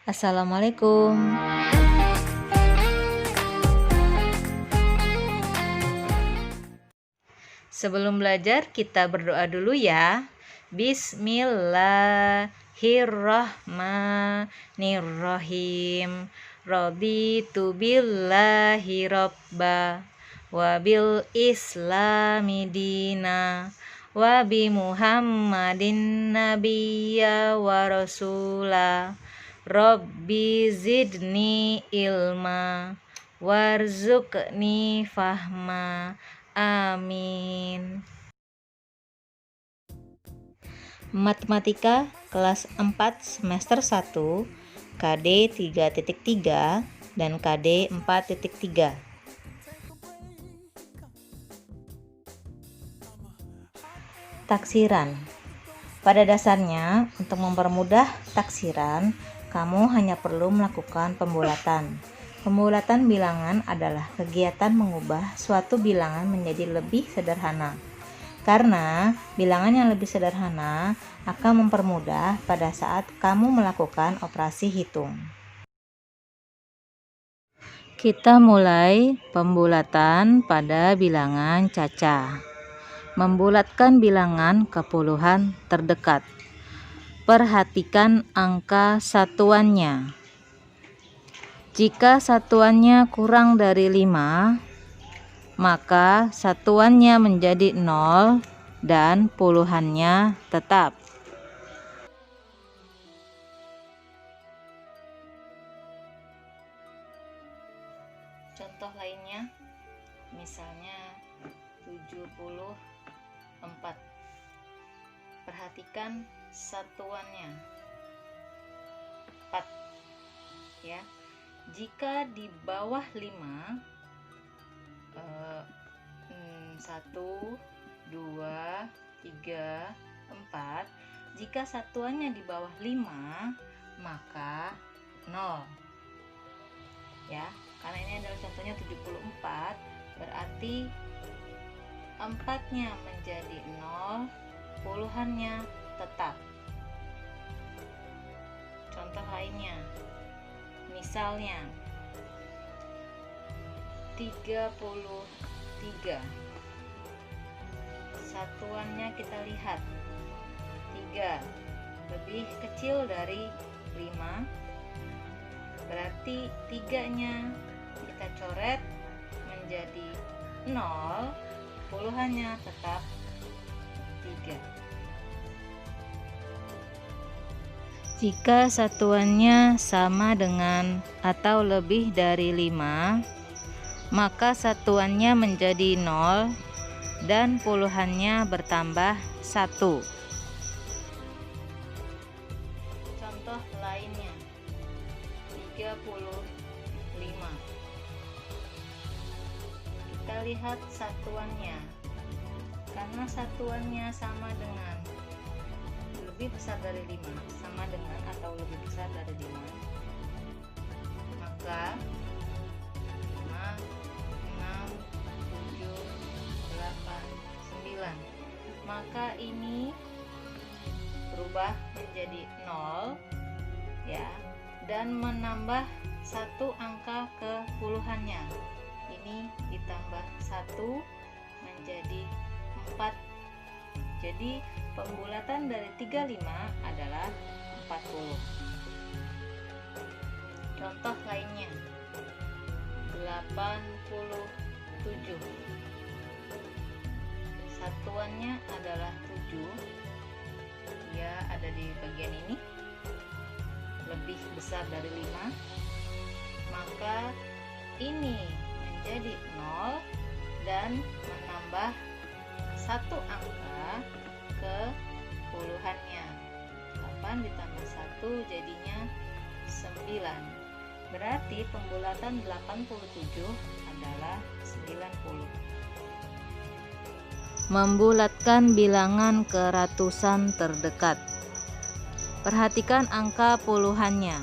Assalamualaikum. Sebelum belajar, kita berdoa dulu ya. Bismillahirrahmanirrahim. Raditu billahi robba wa bil islami dina wa bi muhammadin nabiyya wa rasula. Rabbi zidni ilma warzuqni fahma. Amin. Matematika kelas 4 semester 1 KD 3.3 dan KD 4.3. Taksiran. Pada dasarnya, untuk mempermudah taksiran, kamu hanya perlu melakukan pembulatan. Pembulatan bilangan adalah kegiatan mengubah suatu bilangan menjadi lebih sederhana. Karena bilangan yang lebih sederhana akan mempermudah pada saat kamu melakukan operasi hitung. Kita mulai pembulatan pada bilangan caca. Membulatkan bilangan ke puluhan terdekat. Perhatikan angka satuannya. Jika satuannya kurang dari 5, maka satuannya menjadi 0 dan puluhannya tetap. Contoh lainnya, misalnya 74. Perhatikan satuannya 4 ya. Jika di bawah 5 1, 2, 3, 4, jika satuannya di bawah 5 maka 0 ya, karena ini adalah contohnya 74, berarti 4-nya menjadi 0, puluhannya tetap. Contoh lainnya, misalnya 33, satuannya kita lihat 3 lebih kecil dari 5, berarti 3-nya kita coret menjadi 0, puluhannya tetap 3. Jika satuannya sama dengan atau lebih dari 5, maka satuannya menjadi 0 dan puluhannya bertambah 1. Contoh lainnya 35. Kita lihat satuannya. Karena satuannya sama dengan lebih besar dari 5, sama dengan atau lebih besar dari 5, maka 5, 6, 7, 8, 9, maka ini berubah menjadi 0 ya, dan menambah 1 angka ke puluhannya. Ini ditambah 1 menjadi 4. Jadi pembulatan dari 35 adalah 40. Contoh lainnya 87. Satuannya adalah 7. Ya, ada di bagian ini. Lebih besar dari 5. Maka ini menjadi 0 dan menambah 1 angka ke puluhannya. 8 ditambah 1 jadinya 9. Berarti pembulatan 87 adalah 90. Membulatkan bilangan ke ratusan terdekat. Perhatikan angka puluhannya.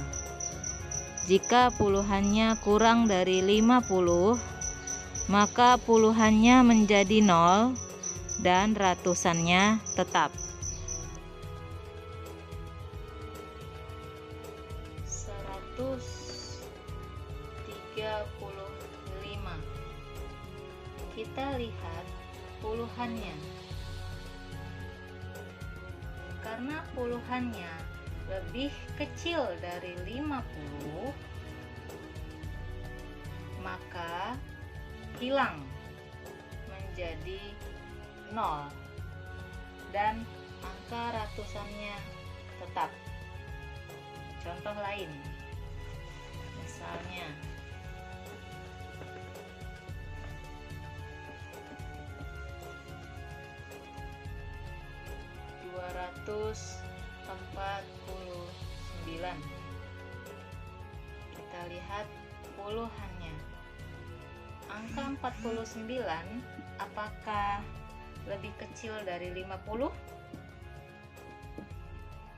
Jika puluhannya kurang dari 50, maka puluhannya menjadi 0 dan ratusannya tetap. 100 Kita lihat puluhannya. Karena puluhannya lebih kecil dari 50, maka hilang menjadi 0 dan angka ratusannya tetap. Contoh lain, misalnya 249. Kita lihat puluhannya. Angka 49 apakah lebih kecil dari 50?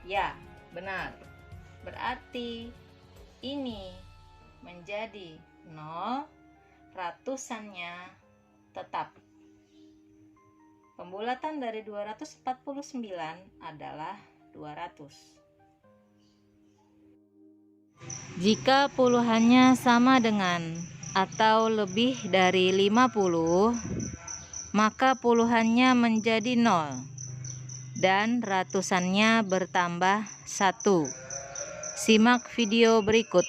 Ya, benar. Berarti ini menjadi 0, ratusannya tetap. Pembulatan dari 249 adalah 200. Jika puluhannya sama dengan atau lebih dari 50, maka puluhannya menjadi 0 dan ratusannya bertambah 1. Simak video berikut.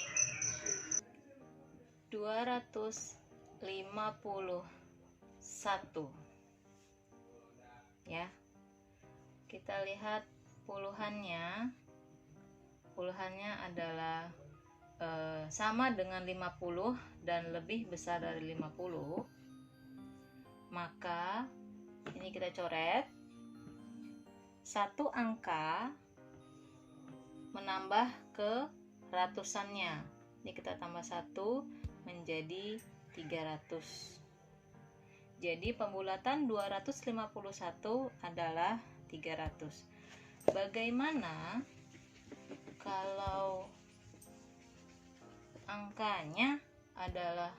251. Ya. Kita lihat puluhannya. Puluhannya adalah sama dengan 50 dan lebih besar dari 50, maka ini kita coret satu angka menambah ke ratusannya. Ini kita tambah 1 menjadi 300. Jadi pembulatan 251 adalah 300. Bagaimana kalau angkanya adalah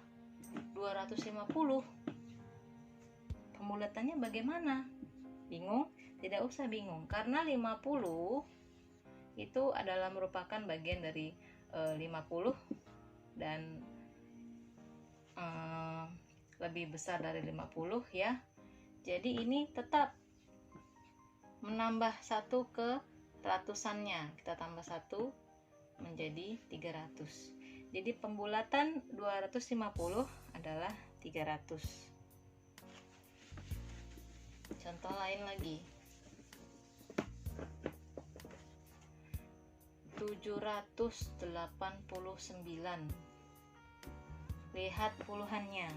250? Pembulatannya bagaimana? Bingung? Tidak usah bingung, karena 50 itu adalah merupakan bagian dari 50 dan lebih besar dari 50 ya. Jadi ini tetap menambah 1 ke ratusannya. Kita tambah 1 menjadi 300. Jadi pembulatan 250 adalah 300. Contoh lain lagi. 789. Lihat puluhannya.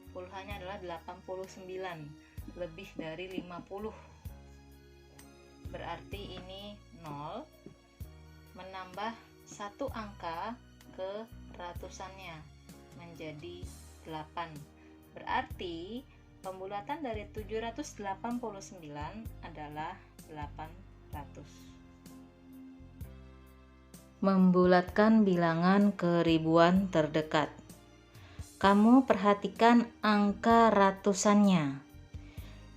Puluhannya adalah 89, lebih dari 50. Berarti ini 0 menambah 1 angka ke ratusannya menjadi 8. Berarti pembulatan dari 789 adalah 800. Membulatkan bilangan ke ribuan terdekat. Kamu perhatikan angka ratusannya.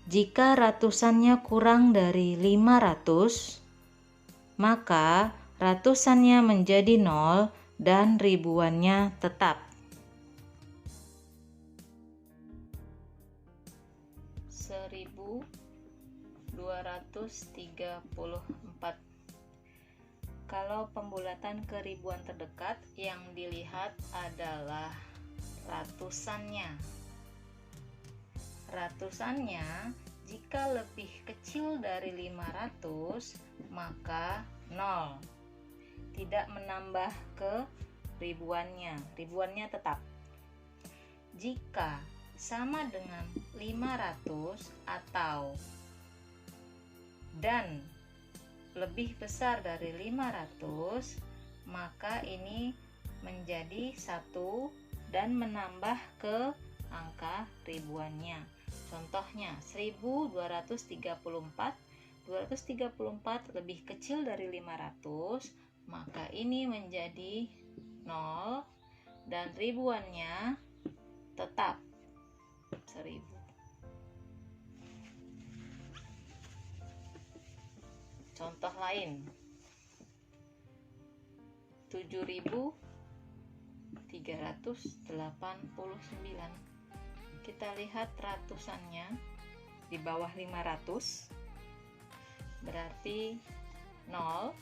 Jika ratusannya kurang dari 500, maka ratusannya menjadi 0 dan ribuannya tetap. 1234. Kalau pembulatan ke ribuan terdekat, yang dilihat adalah ratusannya. Ratusannya jika lebih kecil dari 500, maka 0. Tidak menambah ke ribuannya. Ribuannya tetap. Jika sama dengan 500 atau dan lebih besar dari 500, maka ini menjadi 1 dan menambah ke angka ribuannya. Contohnya 1234. 234 lebih kecil dari 500, maka ini menjadi 0 dan ribuannya tetap 1000. Contoh lain, 7000 389. Kita lihat ratusannya di bawah 500, berarti 0.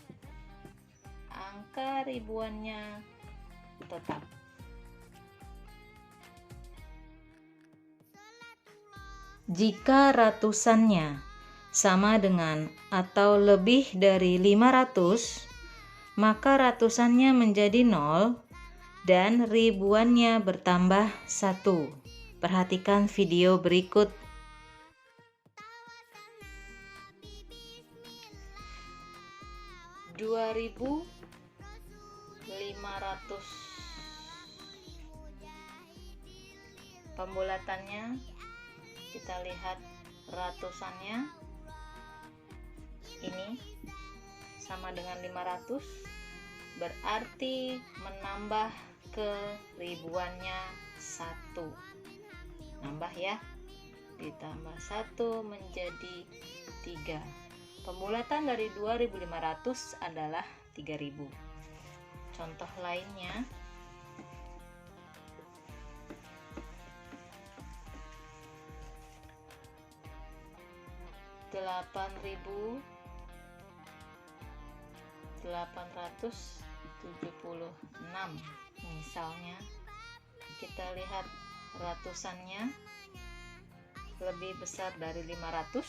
Angka ribuannya tetap. Jika ratusannya sama dengan atau lebih dari 500, maka ratusannya menjadi 0 dan ribuannya bertambah 1. Perhatikan video berikut. Rp2.500. Pembulatannya kita lihat ratusannya ini sama dengan 500, berarti menambah ke ribuannya 1. Nambah ya, ditambah 1 menjadi 3. Pembulatan dari 2.500 adalah 3.000. Contoh lainnya, Rp8.876. Misalnya kita lihat ratusannya lebih besar dari 500,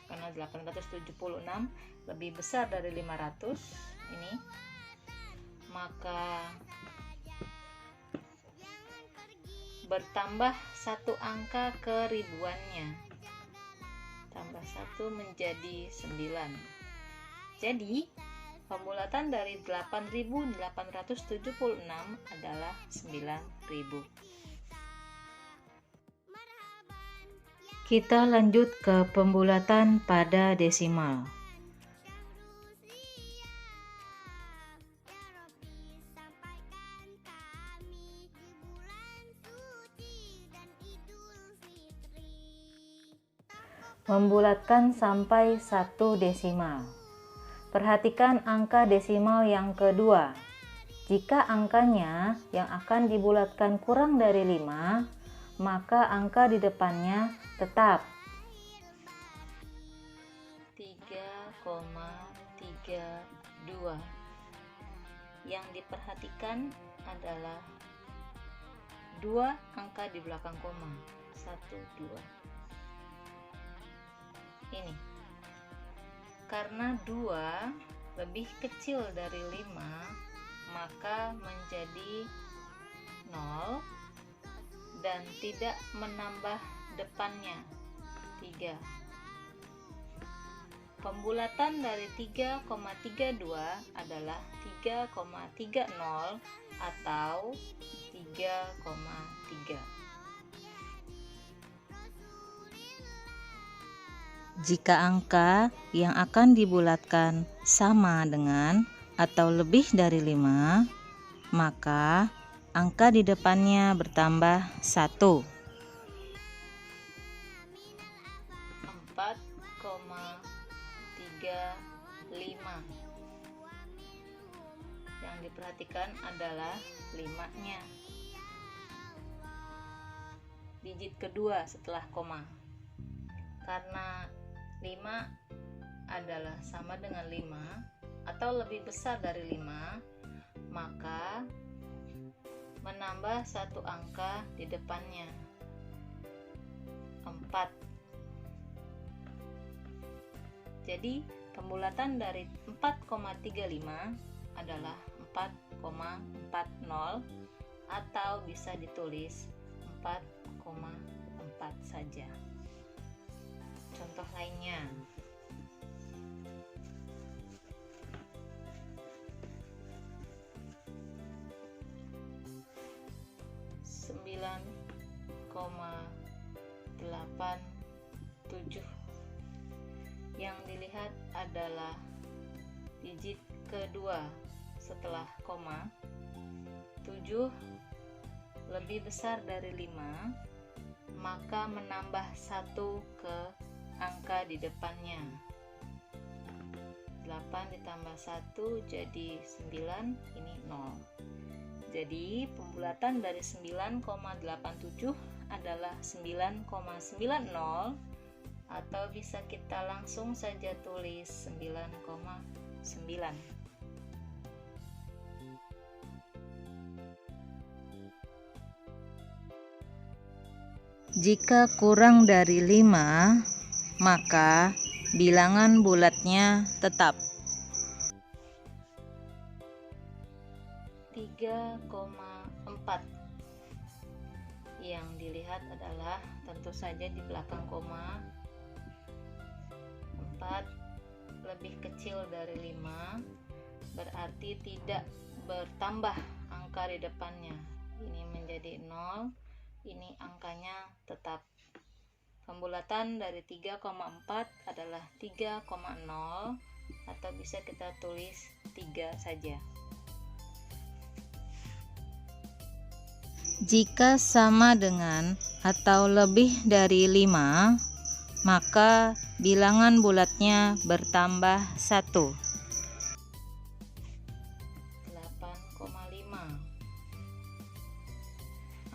karena 876 lebih besar dari 500 ini, maka bertambah 1 angka ke ribuannya, tambah 1 menjadi 9. Jadi pembulatan dari 8.876 adalah 9.000. Kita lanjut ke pembulatan pada desimal. Membulatkan sampai 1 desimal. Perhatikan angka desimal yang kedua. Jika angkanya yang akan dibulatkan kurang dari 5, maka angka di depannya tetap. 3,32. Yang diperhatikan adalah 2 angka di belakang koma. 1, 2. Ini. Karena 2 lebih kecil dari 5, maka menjadi 0 dan tidak menambah depannya 3. Pembulatan dari 3,32 adalah 3,30 atau 3,3. Jika angka yang akan dibulatkan sama dengan atau lebih dari 5, maka angka di depannya bertambah 1. 4,35. Yang diperhatikan adalah 5-nya. Digit kedua setelah koma. Karena 5 adalah sama dengan 5 atau lebih besar dari 5, maka menambah 1 angka di depannya, 4. Jadi pembulatan dari 4,35 adalah 4,40 atau bisa ditulis 4,4 saja. Contoh lainnya, yang dilihat adalah digit kedua setelah koma. 7 lebih besar dari 5, maka menambah 1 ke angka di depannya. 8 ditambah 1 jadi 9, ini 0. Jadi pembulatan dari 9,87 adalah 9,90, atau bisa kita langsung saja tulis 9,9. Jika kurang dari 5, maka bilangan bulatnya tetap 3,4. Yang dilihat adalah tentu saja di belakang koma 4 lebih kecil dari 5, berarti tidak bertambah angka di depannya. Ini menjadi 0, ini angkanya tetap. Pembulatan dari 3,4 adalah 3,0, atau bisa kita tulis 3 saja. Jika sama dengan atau lebih dari 5, maka bilangan bulatnya bertambah 1. 8,5.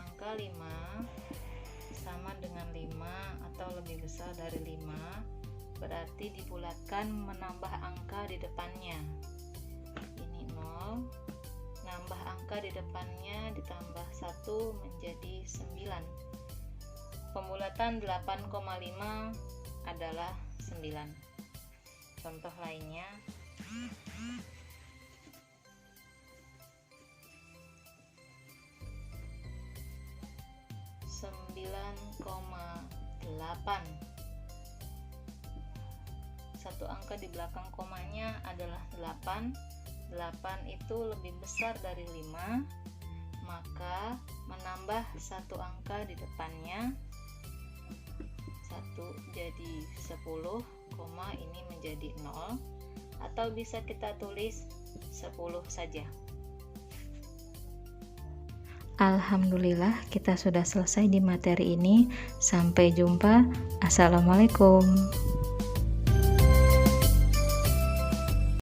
Angka 5 sama dengan 5 atau lebih besar dari 5, berarti dibulatkan menambah angka di depannya. Ini 0, nambah angka di depannya ditambah 1 menjadi 9. Pembulatan 8,5 adalah 9. Contoh lainnya, (9,8). Satu angka di belakang komanya adalah 8. 8 itu lebih besar dari 5, maka menambah satu angka di depannya, 1 jadi 10, ini menjadi 0, atau bisa kita tulis 10 saja. Alhamdulillah, kita sudah selesai di materi ini. Sampai jumpa. Assalamualaikum.